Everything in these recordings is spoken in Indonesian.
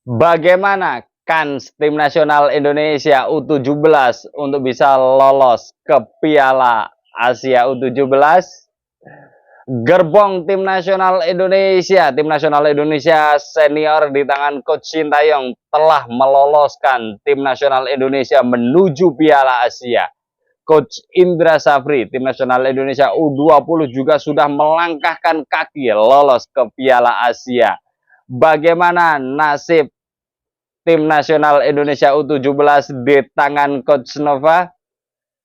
Bagaimana kans tim nasional Indonesia U17 untuk bisa lolos ke Piala Asia U17? Gerbong tim nasional Indonesia senior di tangan Coach Sintayong telah meloloskan tim nasional Indonesia menuju Piala Asia. Coach Indra Safri, tim nasional Indonesia U20 juga sudah melangkahkan kaki lolos ke Piala Asia. Bagaimana nasib tim nasional Indonesia U17 di tangan Coach Nova?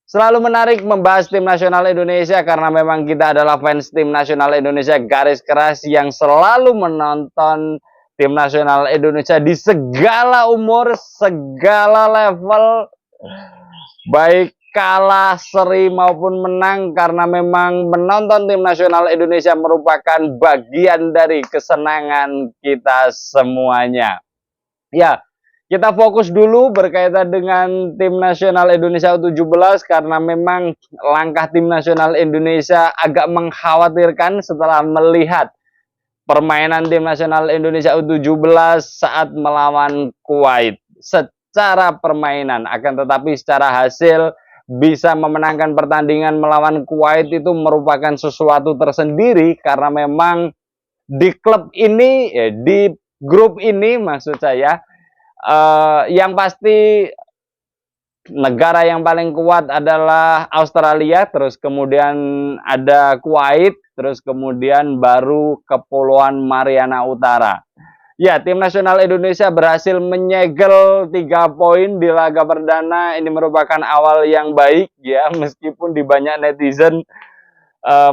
Selalu menarik membahas tim nasional Indonesia karena memang kita adalah fans tim nasional Indonesia garis keras yang selalu menonton tim nasional Indonesia di segala umur, segala level, baik kalah, seri maupun menang, karena memang menonton tim nasional Indonesia merupakan bagian dari kesenangan kita semuanya. Ya, kita fokus dulu berkaitan dengan tim nasional Indonesia U17 karena memang langkah tim nasional Indonesia agak mengkhawatirkan setelah melihat permainan tim nasional Indonesia U17 saat melawan Kuwait. Secara permainan, akan tetapi secara hasil bisa memenangkan pertandingan melawan Kuwait itu merupakan sesuatu tersendiri karena memang di klub ini, di grup ini maksud saya, yang pasti negara yang paling kuat adalah Australia, terus kemudian ada Kuwait, terus kemudian baru Kepulauan Mariana Utara. Ya, tim nasional Indonesia berhasil menyegel 3 poin di laga perdana. Ini merupakan awal yang baik ya, meskipun di banyak netizen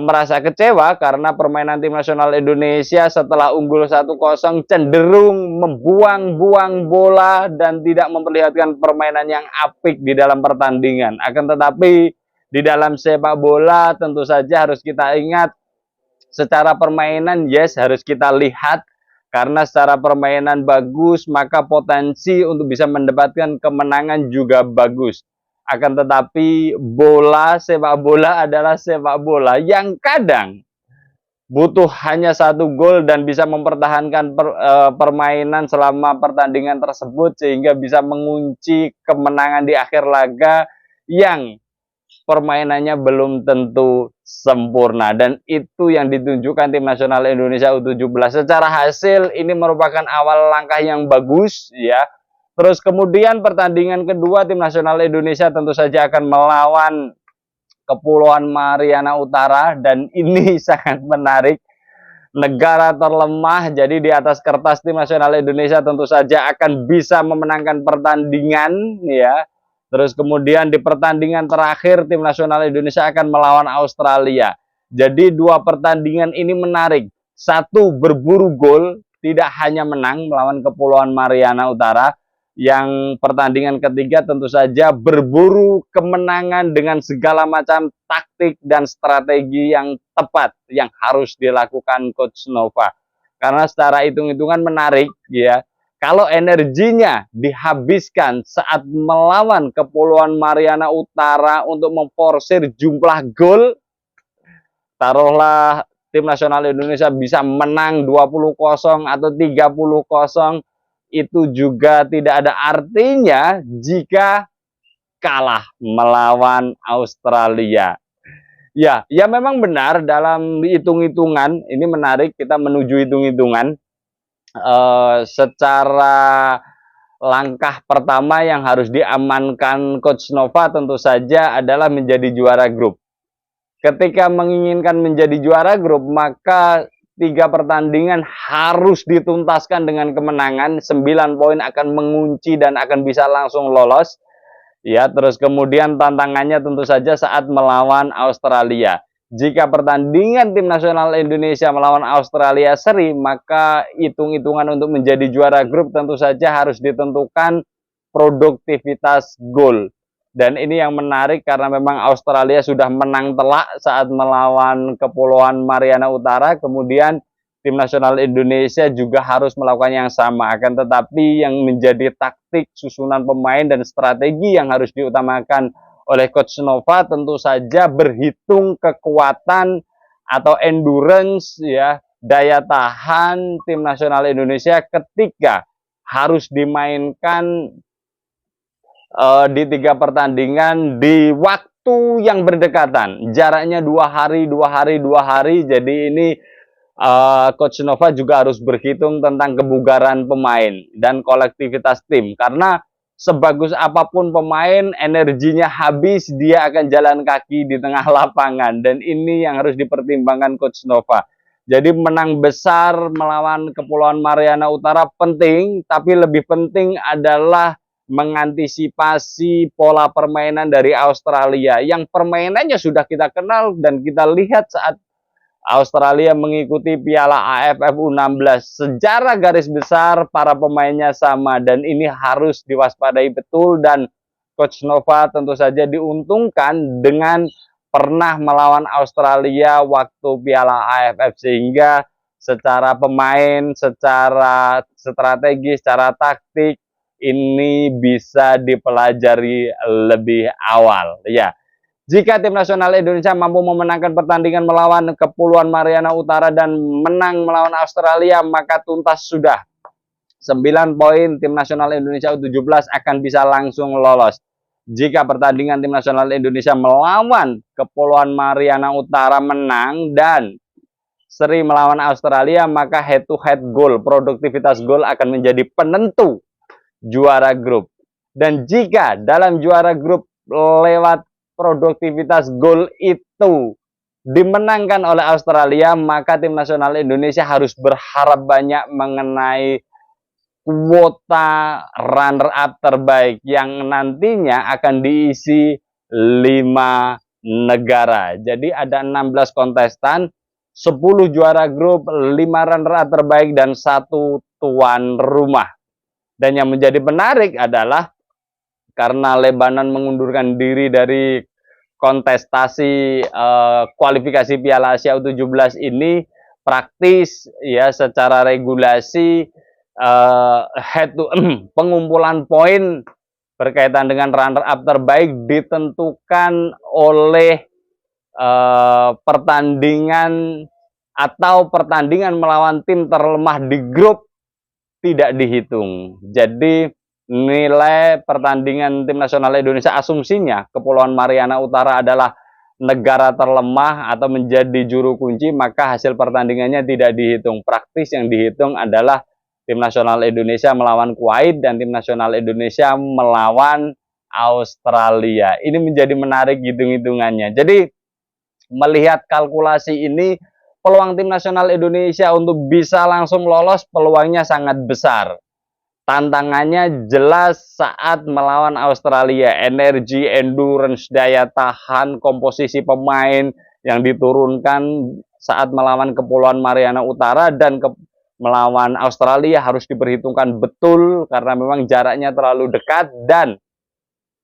merasa kecewa karena permainan tim nasional Indonesia setelah unggul 1-0 cenderung membuang-buang bola dan tidak memperlihatkan permainan yang apik di dalam pertandingan. Akan tetapi di dalam sepak bola tentu saja harus kita ingat secara permainan harus kita lihat, karena secara permainan bagus maka potensi untuk bisa mendapatkan kemenangan juga bagus. Akan tetapi sepak bola adalah sepak bola yang kadang butuh hanya 1 gol dan bisa mempertahankan permainan selama pertandingan tersebut sehingga bisa mengunci kemenangan di akhir laga yang permainannya belum tentu sempurna, dan itu yang ditunjukkan tim nasional Indonesia U17. Secara hasil ini merupakan awal langkah yang bagus ya. Terus kemudian pertandingan kedua tim nasional Indonesia tentu saja akan melawan Kepulauan Mariana Utara, dan ini sangat menarik. Negara terlemah, jadi di atas kertas tim nasional Indonesia tentu saja akan bisa memenangkan pertandingan ya. Terus kemudian di pertandingan terakhir tim nasional Indonesia akan melawan Australia. Jadi 2 pertandingan ini menarik. Satu, berburu gol, tidak hanya menang melawan Kepulauan Mariana Utara. Yang pertandingan ketiga tentu saja berburu kemenangan dengan segala macam taktik dan strategi yang tepat yang harus dilakukan Coach Nova. Karena secara hitung-hitungan menarik ya, kalau energinya dihabiskan saat melawan Kepulauan Mariana Utara untuk memforsir jumlah gol, taruhlah tim nasional Indonesia bisa menang 20-0 atau 30-0, itu juga tidak ada artinya jika kalah melawan Australia. Ya, ya memang benar dalam hitung-hitungan, ini menarik kita menuju hitung-hitungan. Secara langkah pertama yang harus diamankan Coach Nova tentu saja adalah menjadi juara grup. Ketika menginginkan menjadi juara grup, maka 3 pertandingan harus dituntaskan dengan kemenangan. 9 poin akan mengunci dan akan bisa langsung lolos. Ya, terus kemudian tantangannya tentu saja saat melawan Australia. Jika pertandingan tim nasional Indonesia melawan Australia seri, maka hitung-hitungan untuk menjadi juara grup tentu saja harus ditentukan produktivitas gol. Dan ini yang menarik karena memang Australia sudah menang telak saat melawan Kepulauan Mariana Utara. Kemudian tim nasional Indonesia juga harus melakukan yang sama. Akan tetapi yang menjadi taktik, susunan pemain, dan strategi yang harus diutamakan oleh Coach Nova tentu saja berhitung kekuatan atau endurance ya, daya tahan tim nasional Indonesia ketika harus dimainkan di 3 pertandingan di waktu yang berdekatan. Jaraknya 2 hari, 2 hari, 2 hari. Jadi ini Coach Nova juga harus berhitung tentang kebugaran pemain dan kolektivitas tim. Karena sebagus apapun pemain, energinya habis, dia akan jalan kaki di tengah lapangan. Dan ini yang harus dipertimbangkan Coach Nova. Jadi menang besar melawan Kepulauan Mariana Utara penting, tapi lebih penting adalah mengantisipasi pola permainan dari Australia yang permainannya sudah kita kenal dan kita lihat saat Australia mengikuti Piala AFF U16. Secara garis besar para pemainnya sama dan ini harus diwaspadai betul, dan Coach Nova tentu saja diuntungkan dengan pernah melawan Australia waktu Piala AFF, sehingga secara pemain, secara strategi, secara taktik ini bisa dipelajari lebih awal ya. Jika tim nasional Indonesia mampu memenangkan pertandingan melawan Kepulauan Mariana Utara dan menang melawan Australia, maka tuntas sudah. 9 poin tim nasional Indonesia U17 akan bisa langsung lolos. Jika pertandingan tim nasional Indonesia melawan Kepulauan Mariana Utara menang dan seri melawan Australia, maka head to head goal, produktivitas gol akan menjadi penentu juara grup. Dan jika dalam juara grup lewat produktivitas gol itu dimenangkan oleh Australia, maka tim nasional Indonesia harus berharap banyak mengenai kuota runner up terbaik yang nantinya akan diisi 5 negara. Jadi ada 16 kontestan, 10 juara grup, 5 runner up terbaik, dan 1 tuan rumah. Dan yang menjadi menarik adalah karena Lebanon mengundurkan diri dari kontestasi kualifikasi Piala Asia U17 ini, praktis ya secara regulasi pengumpulan poin berkaitan dengan runner up terbaik ditentukan oleh pertandingan atau pertandingan melawan tim terlemah di grup tidak dihitung. Jadi nilai pertandingan tim nasional Indonesia, asumsinya Kepulauan Mariana Utara adalah negara terlemah atau menjadi juru kunci, maka hasil pertandingannya tidak dihitung. Praktis yang dihitung adalah tim nasional Indonesia melawan Kuwait dan tim nasional Indonesia melawan Australia. Ini menjadi menarik hitung-hitungannya. Jadi melihat kalkulasi ini, peluang tim nasional Indonesia untuk bisa langsung lolos peluangnya sangat besar. Tantangannya jelas saat melawan Australia. Energi, endurance, daya tahan, komposisi pemain yang diturunkan saat melawan Kepulauan Mariana Utara dan melawan Australia harus diperhitungkan betul karena memang jaraknya terlalu dekat dan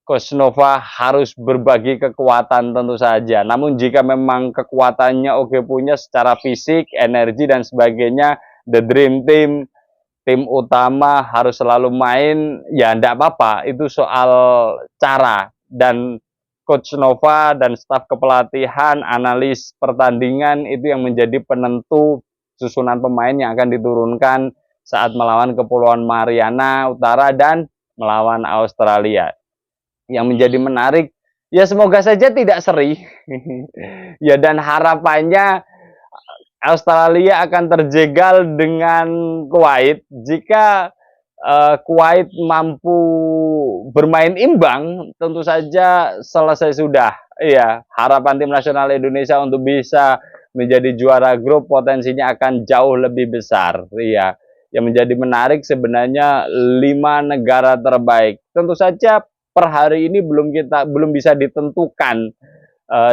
Coach Nova harus berbagi kekuatan tentu saja. Namun jika memang kekuatannya oke punya secara fisik, energi dan sebagainya, the dream team, tim utama harus selalu main, ya enggak apa-apa. Itu soal cara. Dan Coach Nova dan staf kepelatihan, analis pertandingan itu yang menjadi penentu susunan pemain yang akan diturunkan saat melawan Kepulauan Mariana Utara dan melawan Australia. Yang menjadi menarik, ya semoga saja tidak seri. Ya, dan harapannya Australia akan terjegal dengan Kuwait. Jika Kuwait mampu bermain imbang, tentu saja selesai sudah. Iya, harapan tim nasional Indonesia untuk bisa menjadi juara grup potensinya akan jauh lebih besar. Iya, yang menjadi menarik sebenarnya 5 negara terbaik. Tentu saja per hari ini belum bisa ditentukan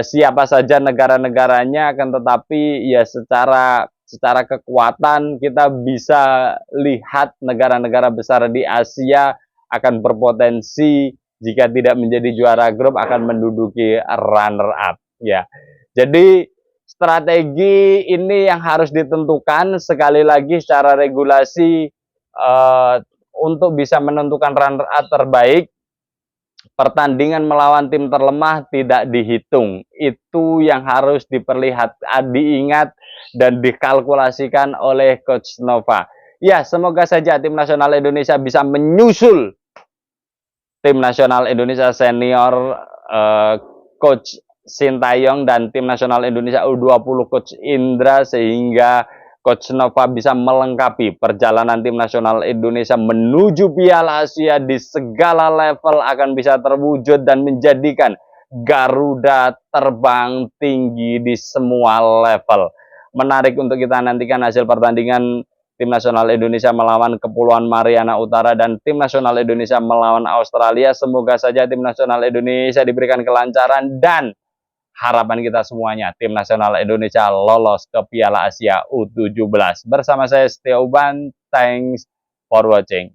siapa saja negara-negaranya, akan tetapi ya secara kekuatan kita bisa lihat negara-negara besar di Asia akan berpotensi jika tidak menjadi juara grup akan menduduki runner up ya. Jadi strategi ini yang harus ditentukan sekali lagi secara regulasi untuk bisa menentukan runner up terbaik. Pertandingan melawan tim terlemah tidak dihitung. Itu yang harus diingat dan dikalkulasikan oleh Coach Nova. Ya, semoga saja tim nasional Indonesia bisa menyusul tim nasional Indonesia senior, Coach Sintayong, dan tim nasional Indonesia U20 Coach Indra, sehingga Coach Nova bisa melengkapi perjalanan tim nasional Indonesia menuju Piala Asia di segala level akan bisa terwujud dan menjadikan Garuda terbang tinggi di semua level. Menarik untuk kita nantikan hasil pertandingan tim nasional Indonesia melawan Kepulauan Mariana Utara dan tim nasional Indonesia melawan Australia. Semoga saja tim nasional Indonesia diberikan kelancaran, dan harapan kita semuanya tim nasional Indonesia lolos ke Piala Asia U17. Bersama saya Setia Uban, thanks for watching.